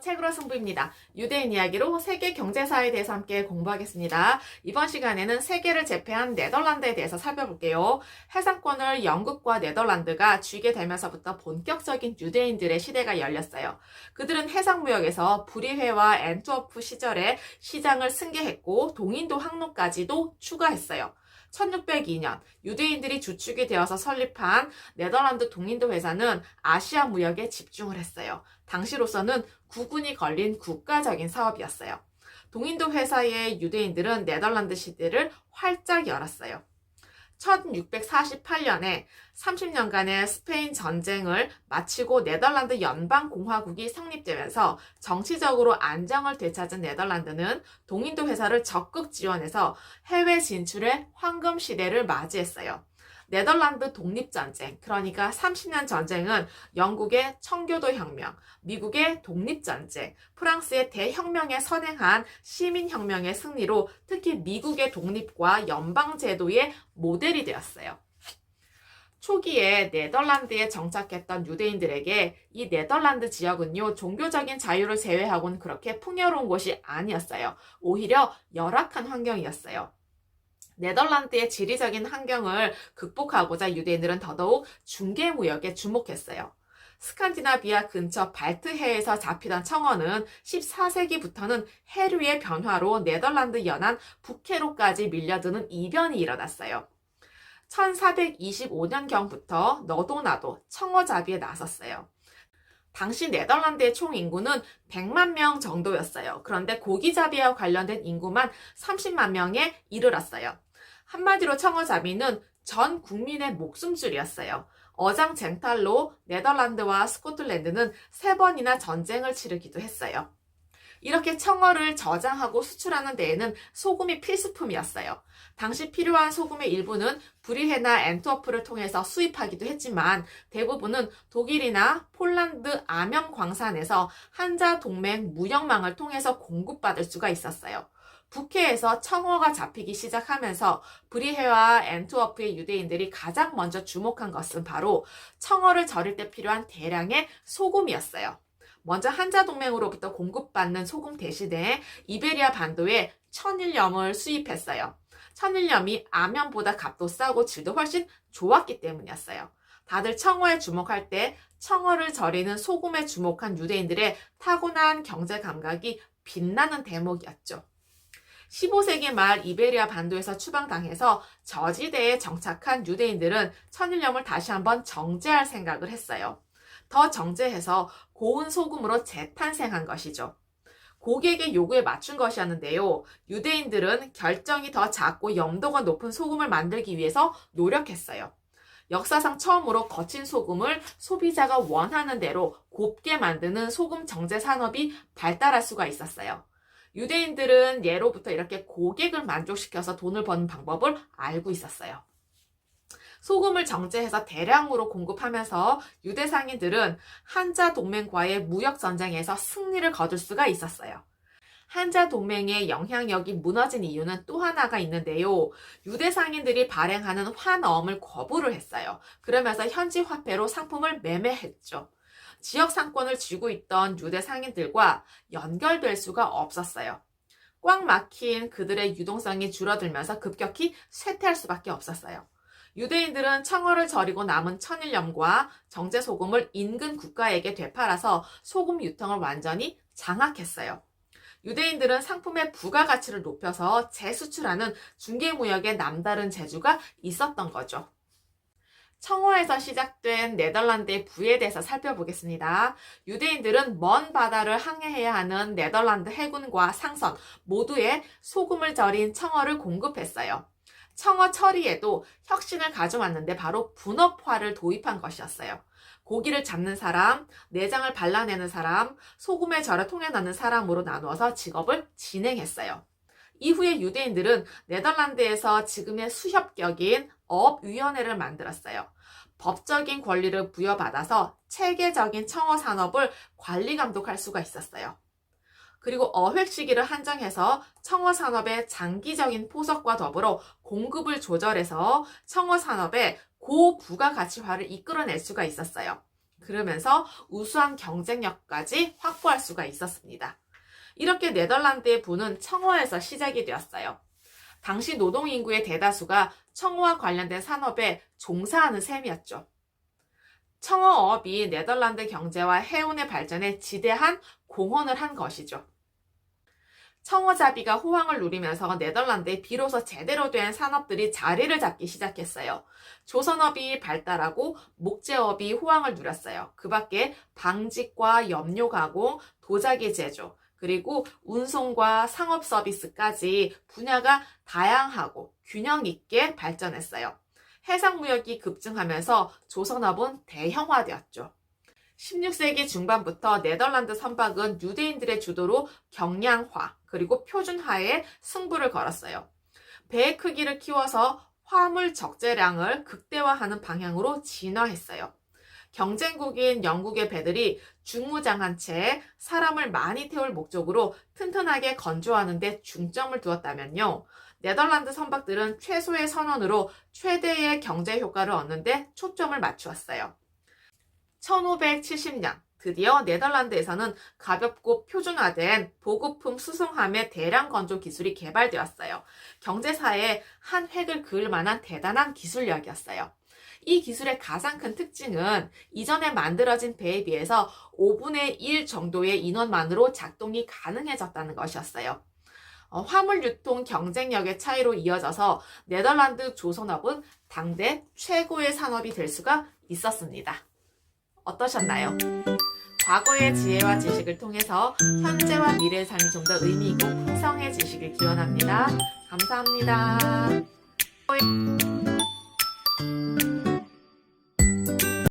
책으로 승부입니다. 유대인 이야기로 세계 경제사에 대해서 함께 공부하겠습니다. 이번 시간에는 세계를 제패한 네덜란드에 대해서 살펴볼게요. 해상권을 영국과 네덜란드가 쥐게 되면서부터 본격적인 유대인들의 시대가 열렸어요. 그들은 해상무역에서 브리헤와 앤트워프 시절에 시장을 승계했고 동인도 항로까지도 추가했어요. 1602년 유대인들이 주축이 되어서 설립한 네덜란드 동인도 회사는 아시아 무역에 집중을 했어요. 당시로서는 구군이 걸린 국가적인 사업이었어요. 동인도 회사의 유대인들은 네덜란드 시대를 활짝 열었어요. 1648년에 30년간의 스페인 전쟁을 마치고 네덜란드 연방공화국이 성립되면서 정치적으로 안정을 되찾은 네덜란드는 동인도 회사를 적극 지원해서 해외 진출의 황금 시대를 맞이했어요. 네덜란드 독립전쟁, 그러니까 30년 전쟁은 영국의 청교도 혁명, 미국의 독립전쟁, 프랑스의 대혁명에 선행한 시민혁명의 승리로 특히 미국의 독립과 연방제도의 모델이 되었어요. 초기에 네덜란드에 정착했던 유대인들에게 이 네덜란드 지역은요, 종교적인 자유를 제외하고는 그렇게 풍요로운 곳이 아니었어요. 오히려 열악한 환경이었어요. 네덜란드의 지리적인 환경을 극복하고자 유대인들은 더더욱 중개무역에 주목했어요. 스칸디나비아 근처 발트해에서 잡히던 청어는 14세기부터는 해류의 변화로 네덜란드 연안 북해로까지 밀려드는 이변이 일어났어요. 1425년경부터 너도 나도 청어잡이에 나섰어요. 당시 네덜란드의 총 인구는 100만 명 정도였어요. 그런데 고기잡이와 관련된 인구만 30만 명에 이르렀어요. 한마디로 청어잡이는 전 국민의 목숨줄이었어요. 어장쟁탈로 네덜란드와 스코틀랜드는 3번이나 전쟁을 치르기도 했어요. 이렇게 청어를 저장하고 수출하는 데에는 소금이 필수품이었어요. 당시 필요한 소금의 일부는 브리헤나 앤트워프를 통해서 수입하기도 했지만 대부분은 독일이나 폴란드 아면 광산에서 한자동맹 무역망을 통해서 공급받을 수가 있었어요. 북해에서 청어가 잡히기 시작하면서 브리헤와 앤트워프의 유대인들이 가장 먼저 주목한 것은 바로 청어를 절일 때 필요한 대량의 소금이었어요. 먼저 한자동맹으로부터 공급받는 소금 대신에 이베리아 반도에 천일염을 수입했어요. 천일염이 아면보다 값도 싸고 질도 훨씬 좋았기 때문이었어요. 다들 청어에 주목할 때 청어를 절이는 소금에 주목한 유대인들의 타고난 경제 감각이 빛나는 대목이었죠. 15세기 말 이베리아 반도에서 추방당해서 저지대에 정착한 유대인들은 천일염을 다시 한번 정제할 생각을 했어요. 더 정제해서 고운 소금으로 재탄생한 것이죠. 고객의 요구에 맞춘 것이었는데요. 유대인들은 결정이 더 작고 염도가 높은 소금을 만들기 위해서 노력했어요. 역사상 처음으로 거친 소금을 소비자가 원하는 대로 곱게 만드는 소금 정제 산업이 발달할 수가 있었어요. 유대인들은 예로부터 이렇게 고객을 만족시켜서 돈을 버는 방법을 알고 있었어요. 소금을 정제해서 대량으로 공급하면서 유대 상인들은 한자 동맹과의 무역 전쟁에서 승리를 거둘 수가 있었어요. 한자 동맹의 영향력이 무너진 이유는 또 하나가 있는데요. 유대 상인들이 발행하는 환어음을 거부를 했어요. 그러면서 현지 화폐로 상품을 매매했죠. 지역 상권을 쥐고 있던 유대 상인들과 연결될 수가 없었어요. 꽉 막힌 그들의 유동성이 줄어들면서 급격히 쇠퇴할 수밖에 없었어요. 유대인들은 청어를 절이고 남은 천일염과 정제소금을 인근 국가에게 되팔아서 소금 유통을 완전히 장악했어요. 유대인들은 상품의 부가가치를 높여서 재수출하는 중개무역에 남다른 재주가 있었던 거죠. 청어에서 시작된 네덜란드의 부에 대해서 살펴보겠습니다. 유대인들은 먼 바다를 항해해야 하는 네덜란드 해군과 상선 모두에 소금을 절인 청어를 공급했어요. 청어 처리에도 혁신을 가져왔는데 바로 분업화를 도입한 것이었어요. 고기를 잡는 사람, 내장을 발라내는 사람, 소금에 절여 통에 넣는 사람으로 나누어서 직업을 진행했어요. 이후에 유대인들은 네덜란드에서 지금의 수협격인 업위원회를 만들었어요. 법적인 권리를 부여받아서 체계적인 청어 산업을 관리 감독할 수가 있었어요. 그리고 어획 시기를 한정해서 청어 산업의 장기적인 포석과 더불어 공급을 조절해서 청어 산업의 고부가가치화를 이끌어낼 수가 있었어요. 그러면서 우수한 경쟁력까지 확보할 수가 있었습니다. 이렇게 네덜란드의 부는 청어에서 시작이 되었어요. 당시 노동인구의 대다수가 청어와 관련된 산업에 종사하는 셈이었죠. 청어업이 네덜란드 경제와 해운의 발전에 지대한 공헌을 한 것이죠. 청어잡이가 호황을 누리면서 네덜란드에 비로소 제대로 된 산업들이 자리를 잡기 시작했어요. 조선업이 발달하고 목재업이 호황을 누렸어요. 그 밖에 방직과 염료 가공, 도자기 제조, 그리고 운송과 상업 서비스까지 분야가 다양하고 균형 있게 발전했어요. 해상무역이 급증하면서 조선업은 대형화되었죠. 16세기 중반부터 네덜란드 선박은 유대인들의 주도로 경량화 그리고 표준화에 승부를 걸었어요. 배의 크기를 키워서 화물 적재량을 극대화하는 방향으로 진화했어요. 경쟁국인 영국의 배들이 중무장한 채 사람을 많이 태울 목적으로 튼튼하게 건조하는 데 중점을 두었다면요. 네덜란드 선박들은 최소의 선원으로 최대의 경제 효과를 얻는 데 초점을 맞추었어요. 1570년 드디어 네덜란드에서는 가볍고 표준화된 보급품 수송함의 대량 건조 기술이 개발되었어요. 경제사에 한 획을 그을 만한 대단한 기술력이었어요. 이 기술의 가장 큰 특징은 이전에 만들어진 배에 비해서 5분의 1 정도의 인원만으로 작동이 가능해졌다는 것이었어요. 화물 유통 경쟁력의 차이로 이어져서 네덜란드 조선업은 당대 최고의 산업이 될 수가 있었습니다. 어떠셨나요? 과거의 지혜와 지식을 통해서 현재와 미래의 삶이 좀 더 의미 있고 풍성해지시길 기원합니다. 감사합니다.